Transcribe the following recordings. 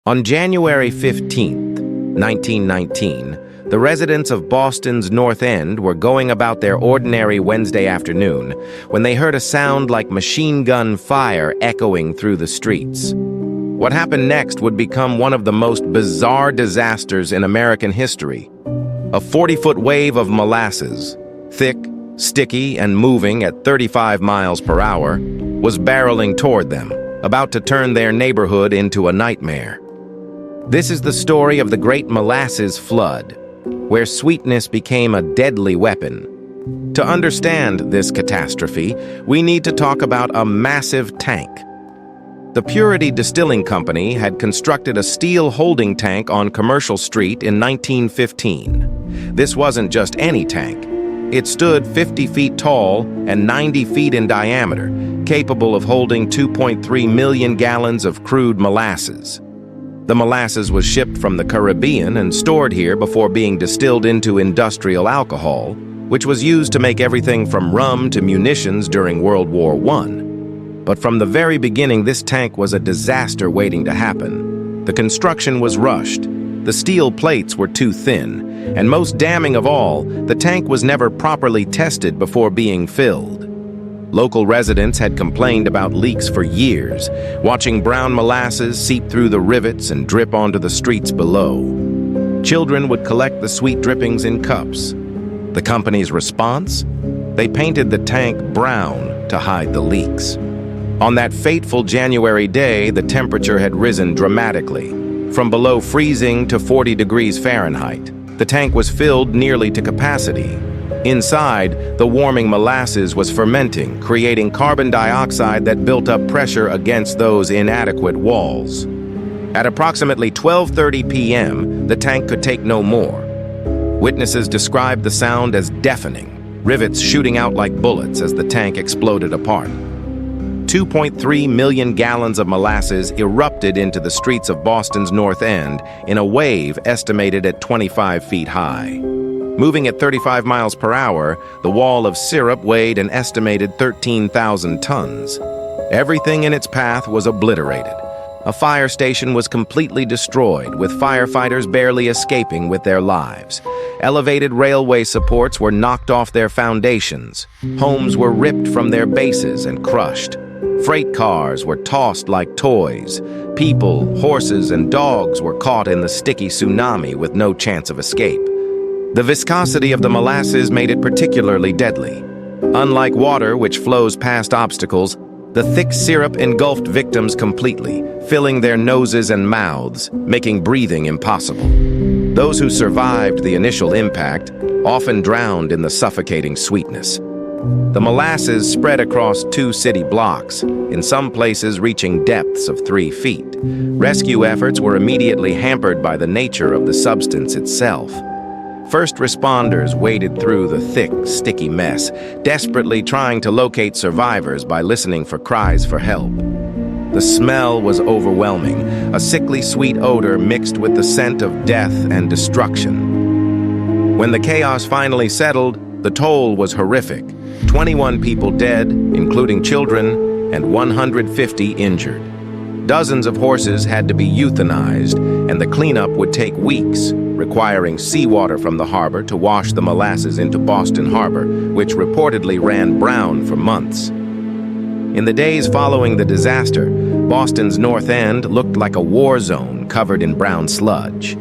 On January 15th, 1919, the residents of Boston's North End were going about their ordinary Wednesday afternoon when they heard a sound like machine gun fire echoing through the streets. What happened next would become one of the most bizarre disasters in American history. A 40-foot wave of molasses, thick, sticky, and moving at 35 miles per hour, was barreling toward them, about to turn their neighborhood into a nightmare. This is the story of the Great Molasses Flood, where sweetness became a deadly weapon. To understand this catastrophe, we need to talk about a massive tank. The Purity Distilling Company had constructed a steel holding tank on Commercial Street in 1915. This wasn't just any tank. It stood 50 feet tall and 90 feet in diameter, capable of holding 2.3 million gallons of crude molasses. The molasses was shipped from the Caribbean and stored here before being distilled into industrial alcohol, which was used to make everything from rum to munitions during World War I. But from the very beginning, this tank was a disaster waiting to happen. The construction was rushed, the steel plates were too thin, and most damning of all, the tank was never properly tested before being filled. Local residents had complained about leaks for years, watching brown molasses seep through the rivets and drip onto the streets below. Children would collect the sweet drippings in cups. The company's response? They painted the tank brown to hide the leaks. On that fateful January day, the temperature had risen dramatically, from below freezing to 40 degrees Fahrenheit. The tank was filled nearly to capacity. Inside, the warming molasses was fermenting, creating carbon dioxide that built up pressure against those inadequate walls. At approximately 12:30 p.m., the tank could take no more. Witnesses described the sound as deafening, rivets shooting out like bullets as the tank exploded apart. 2.3 million gallons of molasses erupted into the streets of Boston's North End in a wave estimated at 25 feet high. Moving at 35 miles per hour, the wall of syrup weighed an estimated 13,000 tons. Everything in its path was obliterated. A fire station was completely destroyed, with firefighters barely escaping with their lives. Elevated railway supports were knocked off their foundations. Homes were ripped from their bases and crushed. Freight cars were tossed like toys. People, horses, and dogs were caught in the sticky tsunami with no chance of escape. The viscosity of the molasses made it particularly deadly. Unlike water, which flows past obstacles, the thick syrup engulfed victims completely, filling their noses and mouths, making breathing impossible. Those who survived the initial impact often drowned in the suffocating sweetness. The molasses spread across 2 city blocks, in some places reaching depths of 3 feet. Rescue efforts were immediately hampered by the nature of the substance itself. First responders waded through the thick, sticky mess, desperately trying to locate survivors by listening for cries for help. The smell was overwhelming, a sickly sweet odor mixed with the scent of death and destruction. When the chaos finally settled, the toll was horrific. 21 people dead, including children, and 150 injured. Dozens of horses had to be euthanized, and the cleanup would take weeks, requiring seawater from the harbor to wash the molasses into Boston Harbor, which reportedly ran brown for months. In the days following the disaster, Boston's North End looked like a war zone covered in brown sludge.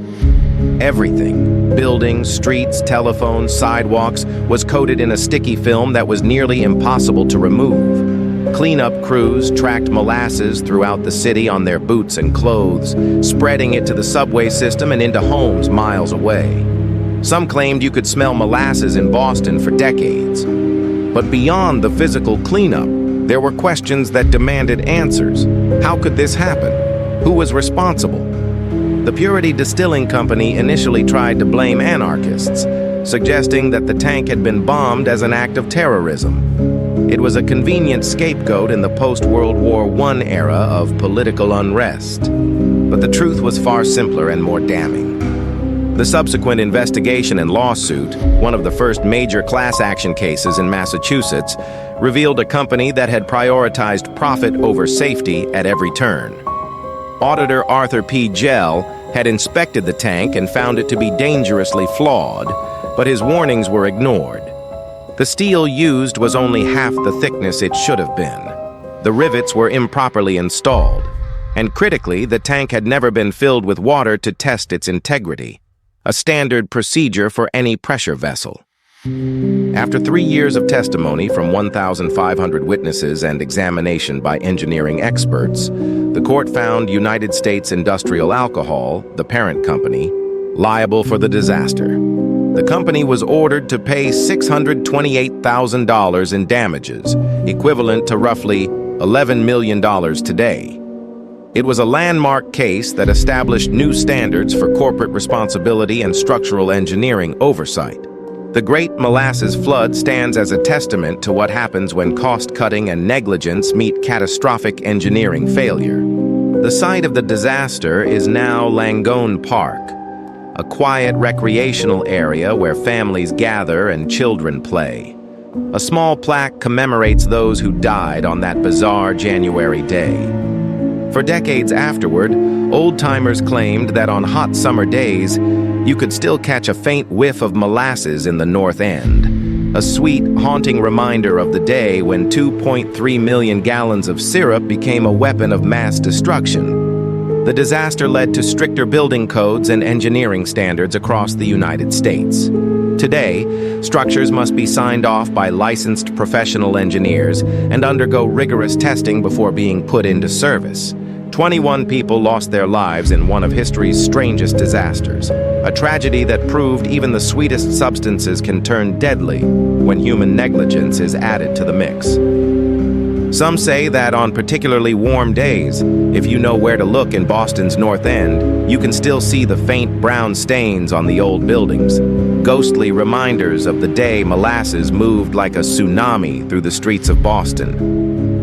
Everything, buildings, streets, telephones, sidewalks, was coated in a sticky film that was nearly impossible to remove. Cleanup crews tracked molasses throughout the city on their boots and clothes, spreading it to the subway system and into homes miles away. Some claimed you could smell molasses in Boston for decades. But beyond the physical cleanup, there were questions that demanded answers. How could this happen? Who was responsible? The Purity Distilling Company initially tried to blame anarchists, suggesting that the tank had been bombed as an act of terrorism. It was a convenient scapegoat in the post-World War I era of political unrest. But the truth was far simpler and more damning. The subsequent investigation and lawsuit, one of the first major class action cases in Massachusetts, revealed a company that had prioritized profit over safety at every turn. Auditor Arthur P. Gell had inspected the tank and found it to be dangerously flawed, but his warnings were ignored. The steel used was only half the thickness it should have been. The rivets were improperly installed, and critically, the tank had never been filled with water to test its integrity, a standard procedure for any pressure vessel. After 3 years of testimony from 1,500 witnesses and examination by engineering experts, the court found United States Industrial Alcohol, the parent company, liable for the disaster. The company was ordered to pay $628,000 in damages, equivalent to roughly $11 million today. It was a landmark case that established new standards for corporate responsibility and structural engineering oversight. The Great Molasses Flood stands as a testament to what happens when cost-cutting and negligence meet catastrophic engineering failure. The site of the disaster is now Langone Park, a quiet recreational area where families gather and children play. A small plaque commemorates those who died on that bizarre January day. For decades afterward, old-timers claimed that on hot summer days, you could still catch a faint whiff of molasses in the North End, a sweet, haunting reminder of the day when 2.3 million gallons of syrup became a weapon of mass destruction. The disaster led to stricter building codes and engineering standards across the United States. Today, structures must be signed off by licensed professional engineers and undergo rigorous testing before being put into service. 21 people lost their lives in one of history's strangest disasters, a tragedy that proved even the sweetest substances can turn deadly when human negligence is added to the mix. Some say that on particularly warm days, if you know where to look in Boston's North End, you can still see the faint brown stains on the old buildings, ghostly reminders of the day molasses moved like a tsunami through the streets of Boston.